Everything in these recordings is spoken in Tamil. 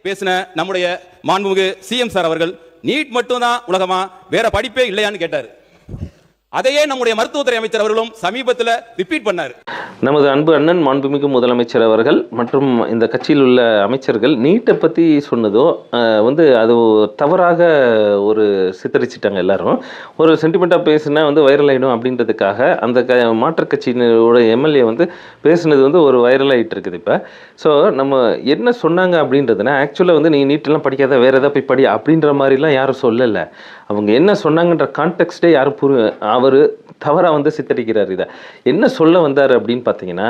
பேசின நம்முடைய மாண்புமிகு சிஎம் சார் அவர்கள் நீட் மட்டும் தான் உலகமா, வேற படிப்பே இல்லையான்னு கேட்டார். அதையே நம்முடைய மருத்துவத்துறை அமைச்சர் அவர்களும் சமீபத்தில் ரிப்பீட் பண்ணார். நமது அன்பு அண்ணன் மாண்புமிகு முதலமைச்சர் அவர்கள் மற்றும் இந்த கட்சியில் உள்ள அமைச்சர்கள் நீட்டை பற்றி சொன்னதோ அது தவறாக ஒரு சித்தரிச்சிட்டாங்க. எல்லாரும் ஒரு சென்டிமெண்ட்டாக பேசுனா வைரல் ஆகிடும் அப்படின்றதுக்காக அந்த மாற்றுக் கட்சியினோட எம்எல்ஏ பேசுனது ஒரு வைரல் ஆகிட்டு இருக்குது. இப்போ ஸோ நம்ம என்ன சொன்னாங்க அப்படின்றதுனா, ஆக்சுவலாக நீ நீட்டெல்லாம் படிக்காத வேறு எதாவது போய் படி அப்படின்ற மாதிரிலாம் யாரும் சொல்லலை. அவங்க என்ன சொன்னாங்கன்ற கான்டெக்ஸ்டே யாரும் அவர் தவறாக சித்தரிக்கிறார். இதை என்ன சொல்ல வந்தார் அப்படின்னு பார்த்தீங்கன்னா,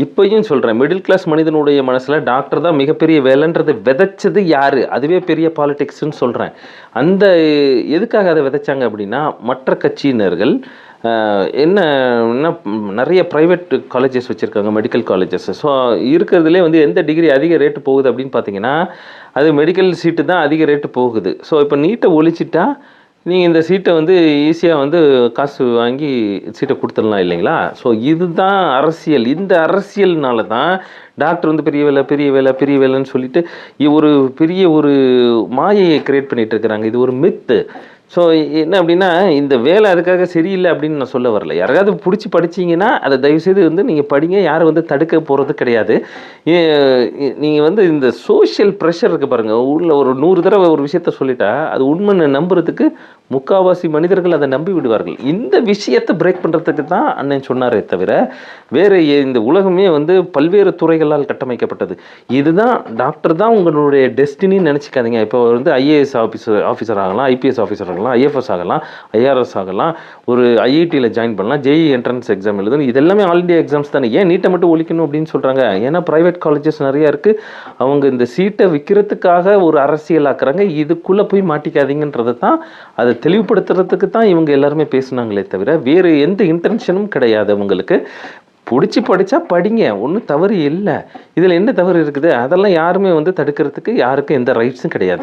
இப்பயும் சொல்கிறேன், மிடில் கிளாஸ் மனிதனுடைய மனசில் டாக்டர் தான் மிகப்பெரிய வேலைன்றது விதைச்சது யார்? அதுவே பெரிய பாலிடிக்ஸ்ன்னு சொல்கிறேன். அந்த எதுக்காக அதை விதைச்சாங்க அப்படின்னா, மற்ற கட்சியினர்கள் என்ன நிறைய ப்ரைவேட் காலேஜஸ் வச்சுருக்காங்க, மெடிக்கல் காலேஜஸ். ஸோ இருக்கிறதுலே எந்த டிகிரி அதிக ரேட்டு போகுது அப்படின்னு பார்த்தீங்கன்னா, அது மெடிக்கல் சீட்டு தான் அதிக ரேட்டு போகுது. ஸோ இப்போ நீட்டை ஒழிச்சிட்டா நீங்கள் இந்த சீட்டை ஈஸியாக காசு வாங்கி சீட்டை கொடுத்துடலாம் இல்லைங்களா? ஸோ இதுதான் அரசியல். இந்த அரசியல்னால தான் டாக்டர் பெரிய வேலை பெரிய வேலை பெரிய வேலைன்னு சொல்லிட்டு ஒரு பெரிய ஒரு மாயையை கிரியேட் பண்ணிகிட்டு இருக்கிறாங்க. இது ஒரு மித்து. ஸோ என்ன அப்படின்னா, இந்த வேலை அதுக்காக சரியில்லை அப்படின்னு நான் சொல்ல வரல. யாராவது பிடிச்சி படிச்சிங்கன்னா அதை தயவுசெய்து நீங்கள் படிங்க. யாரும் தடுக்க போகிறது கிடையாது. நீங்கள் இந்த சோஷியல் ப்ரெஷர் இருக்குது பாருங்கள். ஊரில் ஒரு 100 தடவை ஒரு விஷயத்த சொல்லிட்டா அது உண்மைன்னு நம்புறதுக்கு முக்கால்வாசி மனிதர்கள் அதை நம்பி விடுவார்கள். இந்த விஷயத்தை பிரேக் பண்ணுறதுக்கு தான் அண்ணன் சொன்னாரே தவிர வேறு இந்த உலகமே பல்வேறு துறைகளால் கட்டமைக்கப்பட்டது. இதுதான் டாக்டர் தான் உங்களுடைய டெஸ்டினின்னு நினச்சிக்காதீங்க. இப்போ ஐஏஎஸ் ஆஃபீஸர் ஆகலாம், ஐபிஎஸ் ஆஃபீஸர் ஆகலாம், ஐஎஃப்எஸ் ஆகலாம், ஐஆர்எஸ் ஆகலாம், ஒரு ஐஐடியில் ஜாயின் பண்ணலாம், ஜேஇ என்ட்ரன்ஸ் எக்ஸாம் எழுதணும். இது எல்லாமே ஆல் இண்டியா எக்ஸாம்ஸ் தானே. ஏன் நீட்டை மட்டும் ஒழிக்கணும் அப்படின்னு சொல்கிறாங்க? ஏன்னா ப்ரைவேட் காலேஜஸ் நிறையா இருக்குது. அவங்க இந்த சீட்டை விற்கிறதுக்காக ஒரு அரசியல் ஆக்குறாங்க. இதுக்குள்ளே போய் மாட்டிக்காதீங்கன்றது தான், அதை தெளிவுபடுத்துறதுக்கு தான் இவங்க எல்லாருமே பேசுனாங்களே தவிர வேறு எந்த இன்டென்ஷனும் கிடையாது. அவங்களுக்கு பிடிச்சி படித்தா படிங்க, ஒன்றும் தவறு இல்லை. இதில் என்ன தவறு இருக்குது? அதெல்லாம் யாருமே தடுக்கிறதுக்கு யாருக்கும் எந்த ரைட்ஸும் கிடையாது.